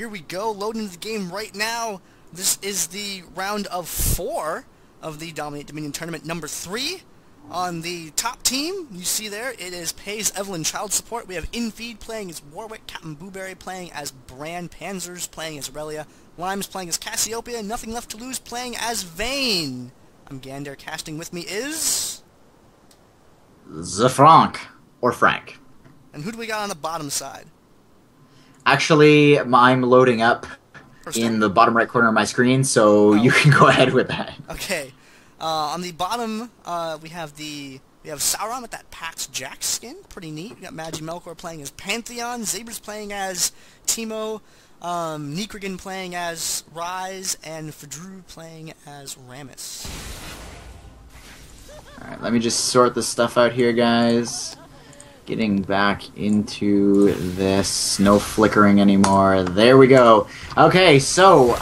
Here we go, loading the game right now. This is the round of 4 of the Dominate Dominion tournament, number 3. On the top team, you see there, it is Pays, Evelynn, Child Support. We have inFe playing as Warwick, CaptnBuwberry playing as Brand, Panzersz playing as Irelia, Limes playing as Cassiopeia, Nothing Left to Lose playing as Vayne. I'm Gandair. Casting with me is... Phrank, or Phrank. And who do we got on the bottom side? Actually, I'm loading up in the bottom right corner of my screen, so you can go ahead with that. Okay. On the bottom, we have Sauron with that PECS Jax skin, pretty neat. We got MagiMelkor playing as Pantheon, ZaberZ playing as Teemo, Nekrogen playing as Ryze, and FDru playing as Rammus. Alright, let me just sort this stuff out here, guys. Getting back into this. No flickering anymore. There we go. Okay, so,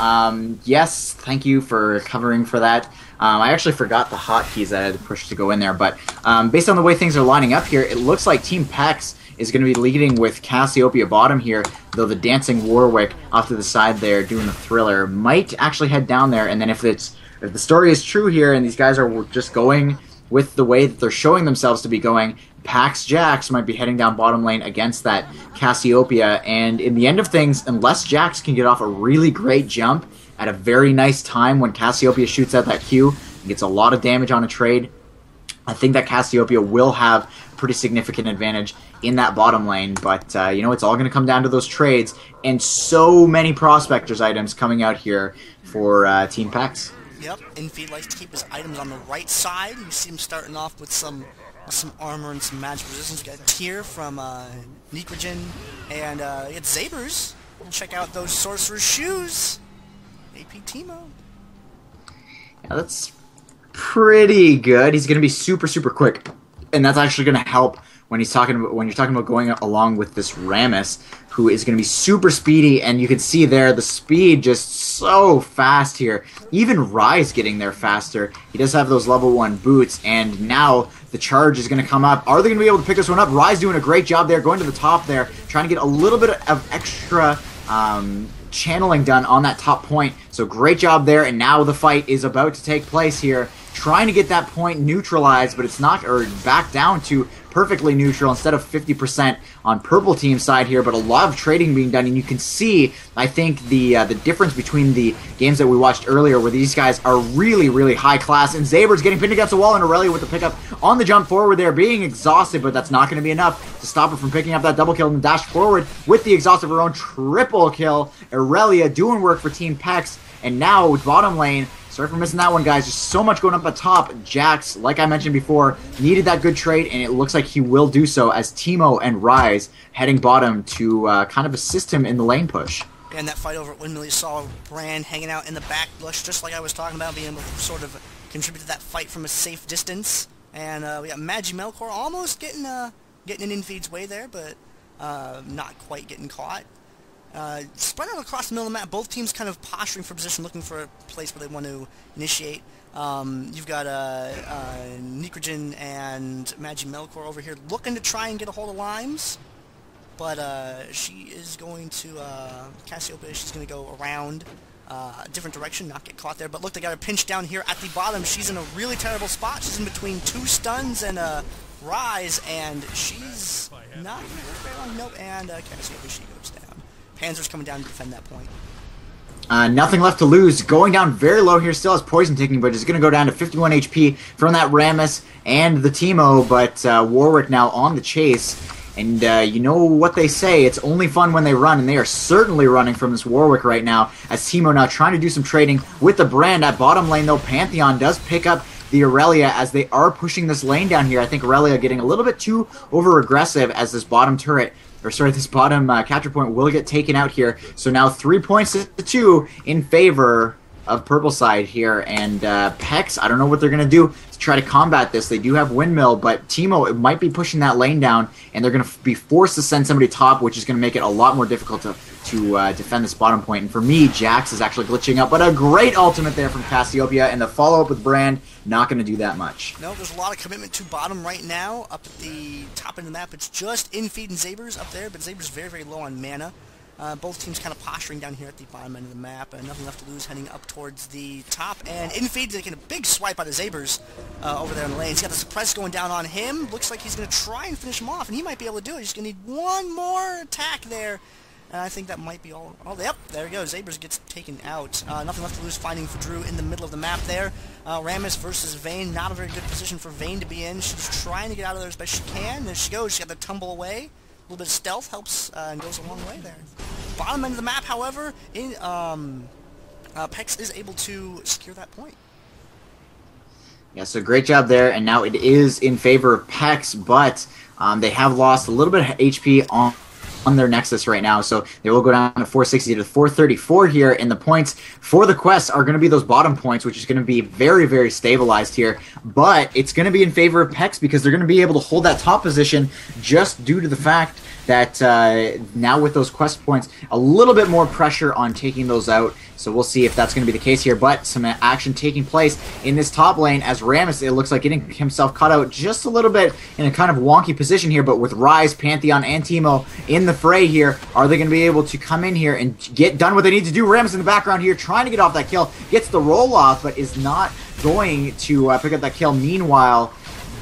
yes, thank you for covering for that. I actually forgot the hotkeys that I had to push to go in there, but based on the way things are lining up here, it looks like Team PECS is going to be leading with Cassiopeia bottom here, though the dancing Warwick off to the side there doing the thriller might actually head down there, and then if the story is true here and these guys are just going with the way that they're showing themselves to be going, PECS Jax might be heading down bottom lane against that Cassiopeia, and in the end of things, unless Jax can get off a really great jump at a very nice time when Cassiopeia shoots out that Q and gets a lot of damage on a trade, I think that Cassiopeia will have pretty significant advantage in that bottom lane, but you know, it's all going to come down to those trades, and so many Prospectors items coming out here for Team PECS. Yep, inFe likes to keep his items on the right side. You see him starting off with some armor and some magic resistance. We got a tier from Nekrogen, and it's ZaberZ. We'll check out those Sorcerer's Shoes. AP Teemo. Yeah, that's pretty good. He's going to be super quick, and that's actually going to help when you're talking about going along with this Rammus, who is going to be super speedy, and you can see there the speed just so fast here. Even Ryze getting there faster. He does have those level 1 boots, and now the charge is going to come up. Are they going to be able to pick this one up? Ryze doing a great job there, going to the top there, trying to get a little bit of extra channeling done on that top point. So great job there, and now the fight is about to take place here. Trying to get that point neutralized, but it's not, or back down to perfectly neutral instead of 50% on purple team side here, but a lot of trading being done, and you can see, I think, the difference between the games that we watched earlier where these guys are really high class, and ZaberZ getting pinned against the wall, and Irelia with the pickup on the jump forward there, being exhausted, but that's not going to be enough to stop her from picking up that double kill and dash forward with the exhaust of her own triple kill. Irelia doing work for Team PECS, and now with bottom lane, sorry for missing that one, guys. There's so much going up at top. Jax, like I mentioned before, needed that good trade, and it looks like he will do so as Teemo and Ryze heading bottom to kind of assist him in the lane push. And that fight over at Windmill, you saw Brand hanging out in the back bush, just like I was talking about, being able to sort of contribute to that fight from a safe distance. And we got MagiMelkor almost getting in inFe's way there, but not quite getting caught. Spread out across the middle of the map, both teams kind of posturing for position, looking for a place where they want to initiate. You've got Nekrogen and MagiMelkor over here looking to try and get a hold of Limes, but she is going to, Cassiopeia, she's going to go around a different direction, not get caught there, but look, they got her pinched down here at the bottom. She's in a really terrible spot. She's in between 2 stuns and Ryze, and she's not going to work very long. Nope, and Cassiopeia, she goes down. Panzersz coming down to defend that point. Nothing left to lose. Going down very low here. Still has poison taking, but is going to go down to 51 HP from that Rammus and the Teemo. But Warwick now on the chase. And you know what they say, it's only fun when they run, and they are certainly running from this Warwick right now, as Teemo now trying to do some trading with the Brand. At bottom lane, though, Pantheon does pick up the Irelia as they are pushing this lane down here. I think Irelia getting a little bit too over-aggressive as this bottom turret, or sorry, this bottom capture point will get taken out here. So now 3 points to 2 in favor of purple side here, and PECS, I don't know what they're going to do to try to combat this. They do have Windmill, but Teemo, it might be pushing that lane down, and they're going to be forced to send somebody top, which is going to make it a lot more difficult to defend this bottom point. And for me, Jax is actually glitching up, but a great ultimate there from Cassiopeia, and the follow-up with Brand, not going to do that much. No, there's a lot of commitment to bottom right now. Up at the top end of the map, it's just inFe and ZaberZ up there, but ZaberZ very low on mana. Both teams kind of posturing down here at the bottom end of the map. Nothing left to lose, heading up towards the top. And inFe taking a big swipe out of ZaberZ over there in the lane. He's got the suppress going down on him. Looks like he's going to try and finish him off, and he might be able to do it. He's going to need one more attack there. And I think that might be all. Oh, yep, there we go. ZaberZ gets taken out. Nothing left to lose, finding FDru in the middle of the map there. Rammus versus Vayne. Not a very good position for Vayne to be in. She's trying to get out of there as best she can. There she goes. She's got the tumble away. A little bit of stealth helps and goes a long way there. Bottom end of the map, however, PECS is able to secure that point. Yeah, so great job there, and now it is in favor of PECS, but they have lost a little bit of HP on their Nexus right now, so they will go down to 460 to 434 here, and the points for the quest are going to be those bottom points, which is going to be very, very stabilized here, but it's going to be in favor of PECS because they're going to be able to hold that top position just due to the fact that now with those quest points, a little bit more pressure on taking those out. So we'll see if that's going to be the case here. But some action taking place in this top lane as Rammus, it looks like getting himself cut out just a little bit in a kind of wonky position here. But with Ryze, Pantheon, and Teemo in the fray here, are they going to be able to come in here and get done what they need to do? Rammus in the background here trying to get off that kill. Gets the roll off, but is not going to pick up that kill. Meanwhile,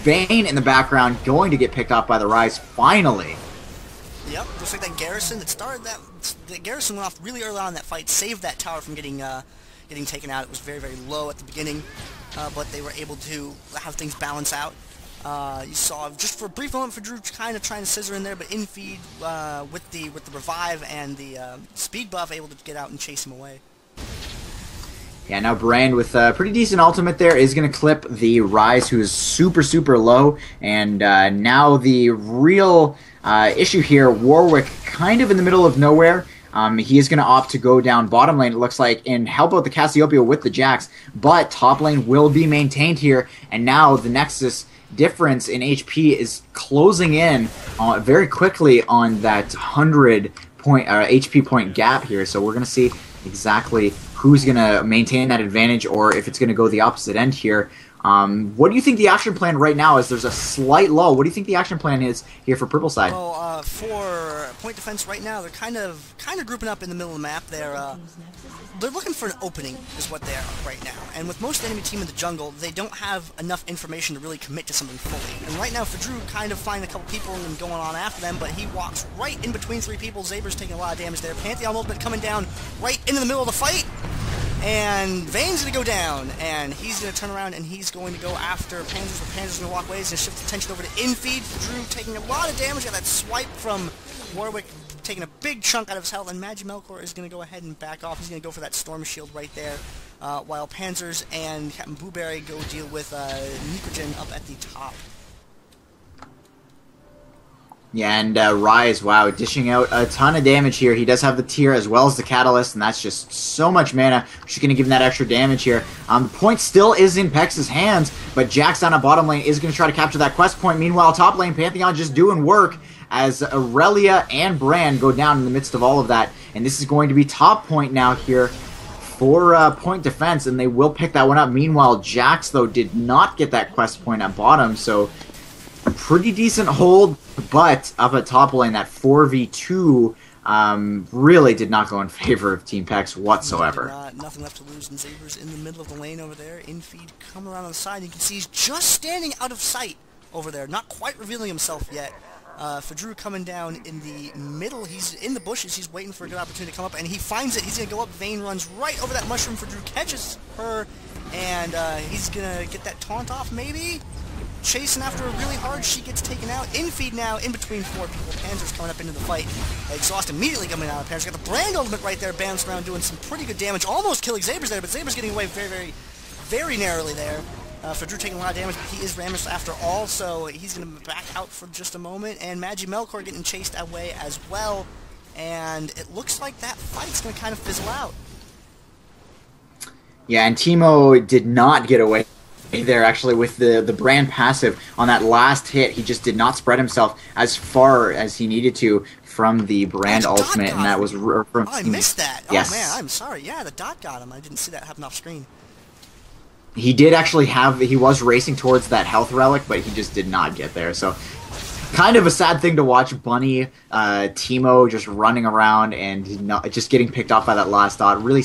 Vayne in the background going to get picked off by the Ryze finally. Yep, looks like that Garrison that started that. The Garrison went off really early on in that fight, saved that tower from getting taken out. It was very, very low at the beginning, but they were able to have things balance out. You saw just for a brief moment FDru kind of trying to scissor in there, but inFe with the revive and the speed buff able to get out and chase him away. Yeah, now Brand with a pretty decent ultimate there is going to clip the Ryze, who is super, super low, and now the real issue here, Warwick kind of in the middle of nowhere. He is going to opt to go down bottom lane, it looks like, and help out the Cassiopeia with the Jax, but top lane will be maintained here, and now the Nexus difference in HP is closing in very quickly on that 100 point HP point gap here, so we're going to see exactly who's going to maintain that advantage or if it's going to go the opposite end here. What do you think the action plan right now is? There's a slight lull. What do you think the action plan is here for purple side? Well, for point defense right now, they're kind of grouping up in the middle of the map. They're looking for an opening, is what they are right now. And with most enemy team in the jungle, they don't have enough information to really commit to something fully. And right now, FDru kind of find a couple people and going on after them, but he walks right in between three people. ZaberZ taking a lot of damage there. Pantheon ultimate coming down right into the middle of the fight. And Vayne's going to go down, and he's going to turn around, and he's going to go after Panzersz, but Panzersz going to walk away. He's going to shift the attention over to inFe. FDru taking a lot of damage. Got that swipe from Warwick, taking a big chunk out of his health, and MagiMelkor is going to go ahead and back off. He's going to go for that Storm Shield right there, while Panzersz and CaptnBuwberry go deal with Nekrogen up at the top. Yeah, and Ryze, wow, dishing out a ton of damage here. He does have the tier as well as the catalyst, and that's just so much mana. She's going to give him that extra damage here. The point still is in PECS' hands, but Jax down at bottom lane is going to try to capture that quest point. Meanwhile, top lane, Pantheon just doing work as Irelia and Brand go down in the midst of all of that. And this is going to be top point now here for point defense, and they will pick that one up. Meanwhile, Jax, though, did not get that quest point at bottom, so a pretty decent hold, but up at top lane, that 4v2 really did not go in favor of Team PECS whatsoever. Nothing left to lose, and ZaberZ in the middle of the lane over there. inFe come around on the side, and you can see he's just standing out of sight over there, not quite revealing himself yet. FDru coming down in the middle. He's in the bushes. He's waiting for a good opportunity to come up, and he finds it. He's going to go up. Vayne runs right over that mushroom. FDru catches her, and he's going to get that taunt off, maybe? Chasing after her really hard. She gets taken out. inFe now in between four people. Panzersz coming up into the fight. Exhaust immediately coming out of Panzersz. Got the Brand ultimate right there, bouncing around, doing some pretty good damage. Almost killing ZaberZ there, but ZaberZ getting away very, very, very narrowly there. FDru taking a lot of damage, but he is Rammus after all, so he's going to back out for just a moment. And MagiMelkor getting chased away as well. And it looks like that fight's going to kind of fizzle out. Yeah, and Teemo did not get away there, actually, with the Brand passive on that last hit. He just did not spread himself as far as he needed to from the Brand ultimate, and that was from I missed that. Yes. Oh man, I'm sorry. Yeah, the dot got him. I didn't see that happen off screen. He did actually have, he was racing towards that health relic, but he just did not get there. So kind of a sad thing to watch. Bunny, Teemo just running around and just getting picked off by that last dot. Really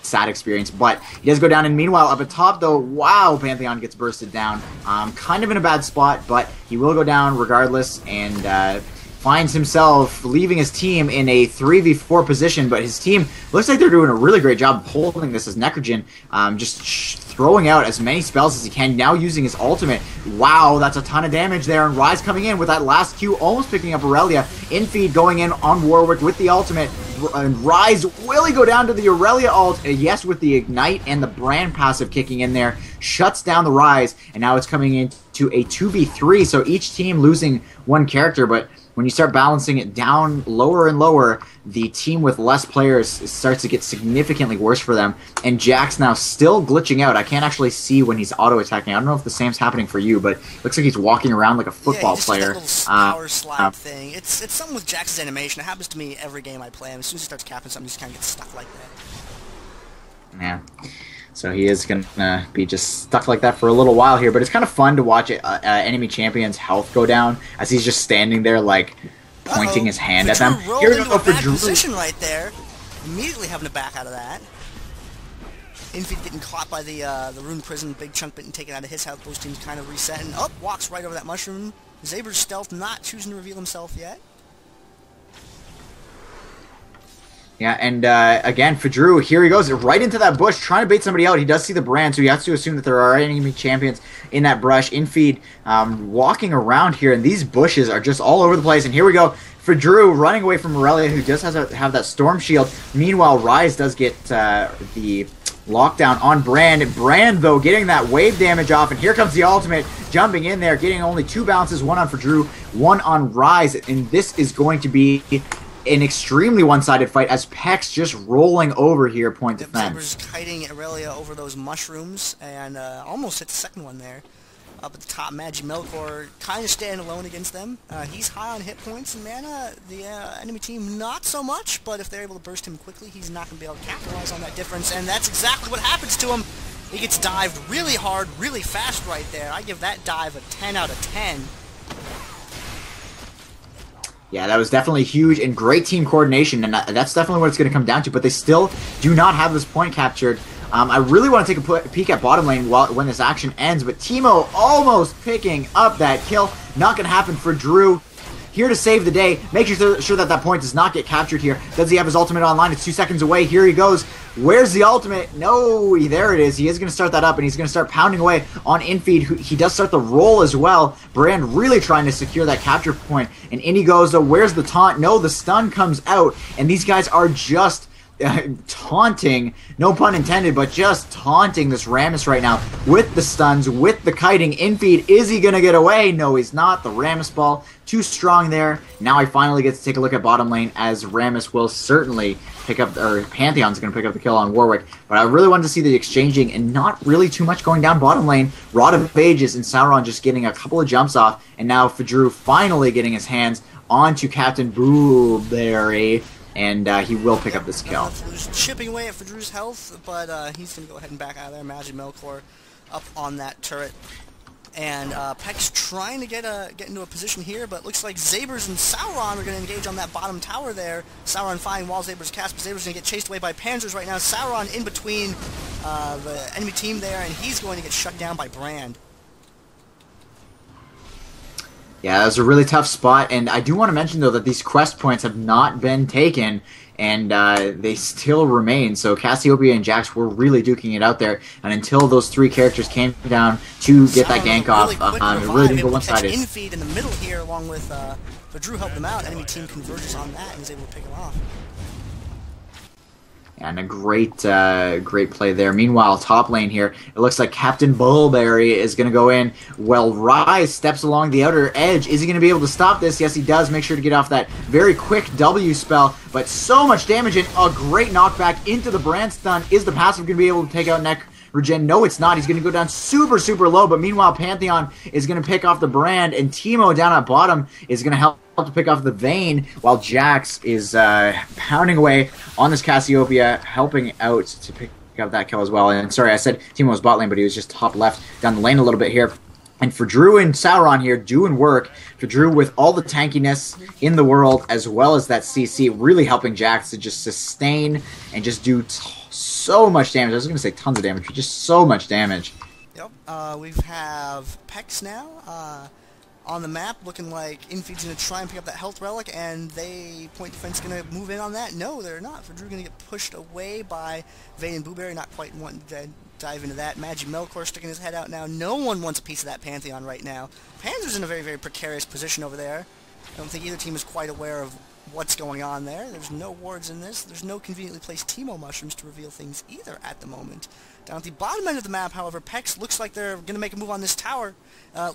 sad experience, but he does go down. And meanwhile, up at top, though, wow, Pantheon gets bursted down. Kind of in a bad spot, but he will go down regardless, and finds himself leaving his team in a 3v4 position, but his team looks like they're doing a really great job holding this as Nekrogen just throwing out as many spells as he can, now using his ultimate. Wow, that's a ton of damage there, and Ryze coming in with that last Q, almost picking up Irelia. inFe going in on Warwick with the ultimate, and Ryze will he go down to the Irelia ult? Yes, with the Ignite and the Brand passive kicking in there, shuts down the Ryze, and now it's coming into a 2v3, so each team losing one character, but when you start balancing it down lower and lower, the team with less players starts to get significantly worse for them. And Jax now still glitching out. I can't actually see when he's auto-attacking. I don't know if the same's happening for you, but it looks like he's walking around like a football player. That little power slide thing. It's something with Jax's animation. It happens to me every game I play him. As soon as he starts capping something, he just kind of gets stuck like that. Yeah. So he is going to be just stuck like that for a little while here. But it's kind of fun to watch enemy champion's health go down as he's just standing there, like, pointing his hand at them. Here we go for Drew. Position right there. Immediately having to back out of that. inFe getting caught by the Rune Prison. Big chunk bitten taken out of his health. Both teams kind of resetting. Up, walks right over that mushroom. ZaberZ stealth not choosing to reveal himself yet. Yeah, and again, FDru, here he goes, right into that bush, trying to bait somebody out. He does see the brand, so he has to assume that there are enemy champions in that brush. inFe walking around here, and these bushes are just all over the place. And here we go, FDru running away from Irelia, who does have that storm shield. Meanwhile, Ryze does get the lockdown on Brand. Brand, though, getting that wave damage off, and here comes the ultimate, jumping in there, getting only 2 bounces, one on FDru, one on Ryze, and this is going to be an extremely one-sided fight as PECS just rolling over here, point defense. ZaberZ kiting Irelia over those mushrooms and almost hit the second one there. Up at the top, MagiMelkor kind of standing alone against them. He's high on hit points and mana. The enemy team not so much, but if they're able to burst him quickly, he's not going to be able to capitalize on that difference, and that's exactly what happens to him. He gets dived really hard, really fast right there. I give that dive a 10 out of 10. Yeah, that was definitely huge and great team coordination, and that's definitely what it's going to come down to, but they still do not have this point captured. I really want to take a peek at bottom lane when this action ends, but Teemo almost picking up that kill. Not going to happen for Drew. Here to save the day, make sure that that point does not get captured here. Does he have his ultimate online? It's 2 seconds away. Here he goes. Where's the ultimate? No, there it is. He is going to start that up, and he's going to start pounding away on inFe. He does start the roll as well. Brand really trying to secure that capture point. And in he goes, though. Where's the taunt? No, the stun comes out, and these guys are just taunting, no pun intended, but just taunting this Rammus right now with the stuns, with the kiting. inFe, is he going to get away? No, he's not. The Rammus ball, too strong there. Now I finally get to take a look at bottom lane as Rammus will certainly pick up, or Pantheon's going to pick up the kill on Warwick. But I really wanted to see the exchanging and not really too much going down bottom lane. Rod of Ages and Sauron just getting a couple of jumps off, and now FDru finally getting his hands onto CaptnBuwberry. And he will pick up this kill. Chipping away at FDru's health, but he's going to go ahead and back out of there. MagiMelkor up on that turret. And PECS trying to get into a position here, but looks like ZaberZ and Sauron are going to engage on that bottom tower there. Sauron finding while ZaberZ cast, but ZaberZ going to get chased away by Panzersz right now. Sauron in between the enemy team there, and he's going to get shut down by Brand. Yeah, that was a really tough spot, and I do want to mention, though, that these quest points have not been taken, and they still remain, so Cassiopeia and Jax were really duking it out there, and until those 3 characters came down to get that gank off, it really didn't go one-sided. inFe in the middle here, along with FDru helped them out. Enemy team converges on that and is able to pick it off. And a great play there. Meanwhile, top lane here, it looks like CaptnBuwberry is going to go in. Well, Ryze steps along the outer edge. Is he going to be able to stop this? Yes, he does. Make sure to get off that very quick W spell. But so much damage and a great knockback into the Brand stun. Is the passive going to be able to take out Nekrogen? No, it's not. He's going to go down super, super low. But meanwhile, Pantheon is going to pick off the Brand. And Teemo down at bottom is going to help to pick off the Vayne, while Jax is pounding away on this Cassiopeia, helping out to pick up that kill as well. And sorry, I said Teemo was bot lane, but he was just top left down the lane a little bit here. And for Drew and Sauron here doing work, for Drew with all the tankiness in the world, as well as that CC, really helping Jax to just sustain and just do so much damage. I was going to say tons of damage, but just so much damage. Yep, we have PECS now on the map, looking like inFe's going to try and pick up that health relic, and they, point defense, going to move in on that. No, they're not. For Drew going to get pushed away by Vayne and Panzersz, not quite wanting to dive into that. MagiMelkor sticking his head out now. No one wants a piece of that Pantheon right now. Panzer's in a very, very precarious position over there. I don't think either team is quite aware of what's going on there. There's no wards in this. There's no conveniently placed Teemo mushrooms to reveal things either at the moment. Down at the bottom end of the map, however, PECS looks like they're going to make a move on this tower.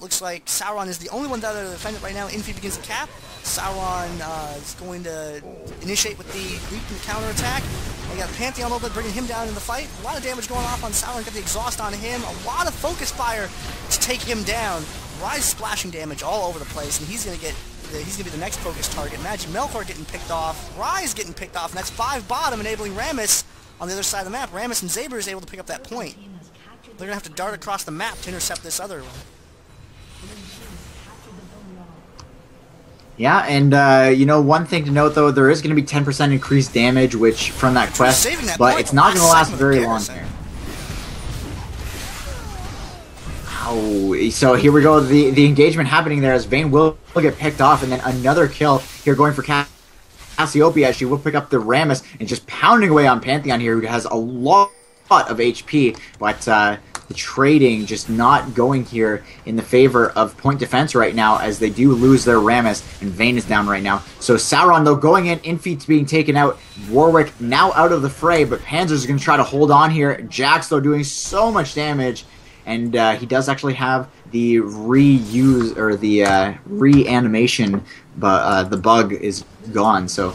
Looks like Sauron is the only one down there to defend it right now. inFe begins to cap. Sauron is going to initiate with the leap and the counterattack. We got Pantheon a little bit bringing him down in the fight. A lot of damage going off on Sauron. Got the exhaust on him. A lot of focus fire to take him down. Ryze splashing damage all over the place, and he's going to be the next focus target. MagiMelkor getting picked off. Ryze getting picked off, and that's 5 bottom, enabling Rammus on the other side of the map. Rammus and ZaberZ able to pick up that point. They're going to have to dart across the map to intercept this other one. Yeah, and you know, one thing to note though, there is going to be 10% increased damage, which from that quest, but it's not going to last very long here. Oh, so here we go. The engagement happening there as Vayne will get picked off, and then another kill here going for Cassiopeia. She will pick up the Rammus and just pounding away on Pantheon here, who has a lot of HP, but the trading just not going here in the favor of point defense right now, as they do lose their Rammus, and Vayne is down right now. So Sauron, though, going in, inFe being taken out. Warwick now out of the fray, but Panzersz is going to try to hold on here. Jax, though, doing so much damage, and he does actually have the reuse, or the reanimation, but the bug is gone, so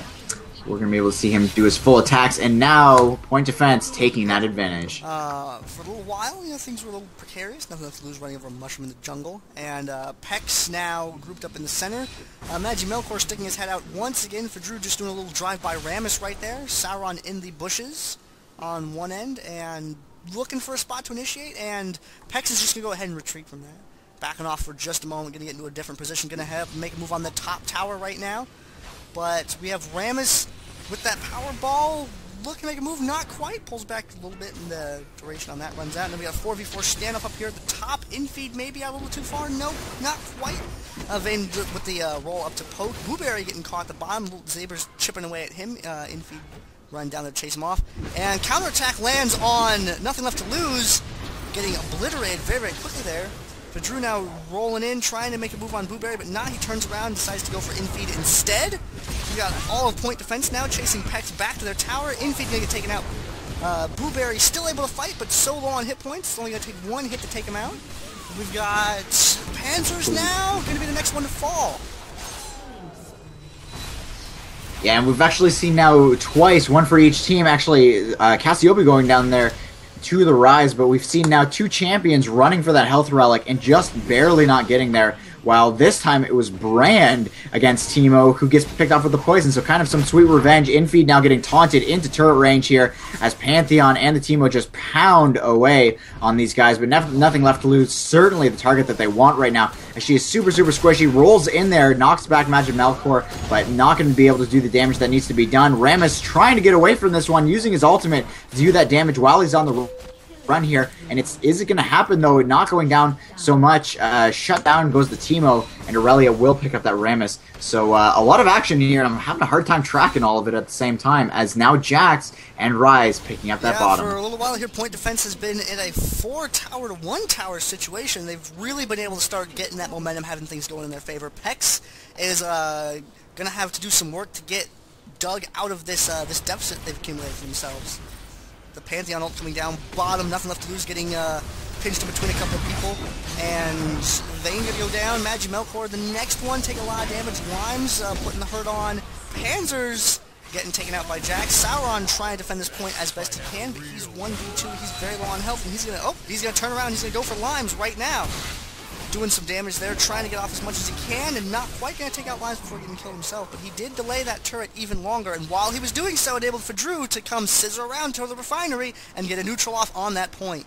we're going to be able to see him do his full attacks, and now point defense taking that advantage. For a little while, you know, things were a little precarious. Nothing left to lose running over a mushroom in the jungle. And PECS now grouped up in the center. MagiMelkor sticking his head out once again for Drew, just doing a little drive-by Rammus right there. Sauron in the bushes on one end, and looking for a spot to initiate, and PECS is just going to go ahead and retreat from that. Backing off for just a moment, going to get into a different position, going to make a move on the top tower right now. But we have Rammus with that power ball, looking to make a move, not quite, pulls back a little bit, and the duration on that runs out. And then we got a 4v4 standoff up here at the top. inFe maybe out a little too far, nope, not quite. Vayne with the roll up to poke. Panzersz getting caught at the bottom, ZaberZ chipping away at him. inFe run down there to chase him off. And counterattack lands on Nothing Left to Lose, getting obliterated very, very quickly there. Drew now rolling in, trying to make a move on Panzersz, but not. He turns around and decides to go for inFe instead. We got all of point defense now, chasing PECS back to their tower. inFe gonna get taken out. Panzersz still able to fight, but so low on hit points. It's only gonna take one hit to take him out. We've got Panzersz now, gonna be the next one to fall. Yeah, and we've actually seen now twice, one for each team, actually, Cassiopeia going down there to the Ryze, but we've seen now 2 champions running for that health relic and just barely not getting there, while this time it was Brand against Teemo, who gets picked off with the poison, so kind of some sweet revenge. inFe now getting taunted into turret range here as Pantheon and the Teemo just pound away on these guys, but nothing left to lose. Certainly the target that they want right now, as she is super, super squishy, rolls in there, knocks back MagiMelkor, but not going to be able to do the damage that needs to be done. Rammus trying to get away from this one, using his ultimate to do that damage while he's on the run here, and is it going to happen though? Not going down so much. Shut down goes the Teemo, and Irelia will pick up that Rammus. So a lot of action here, and I'm having a hard time tracking all of it at the same time, as now Jax and Ryze picking up that bottom. For a little while here, point defense has been in a 4-tower to 1-tower situation. They've really been able to start getting that momentum, having things going in their favor. PECS is going to have to do some work to get dug out of this this deficit they've accumulated for themselves. The Pantheon ult coming down bottom, nothing left to lose, getting pinched in between a couple of people. And Vayne gonna go down, MagiMelkor the next one, take a lot of damage. Limes putting the hurt on. Panzersz getting taken out by Jax. Sauron trying to defend this point as best he can, but he's 1v2, he's very low on health, and he's gonna turn around, he's gonna go for Limes right now. Doing some damage there, trying to get off as much as he can, and not quite going to take out Limes before getting killed himself, but he did delay that turret even longer, and while he was doing so, it enabled for Drew to come scissor around to the refinery and get a neutral off on that point.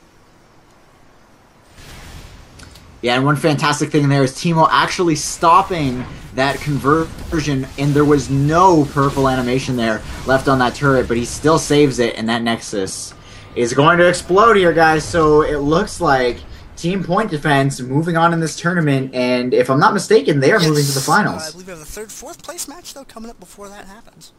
Yeah, and one fantastic thing there is Teemo actually stopping that conversion, and there was no purple animation there left on that turret, but he still saves it, and that Nexus is going to explode here, guys. So it looks like Team Point Defense moving on in this tournament, and if I'm not mistaken, they are moving to the finals. I believe we have the third, fourth place match, though, coming up before that happens.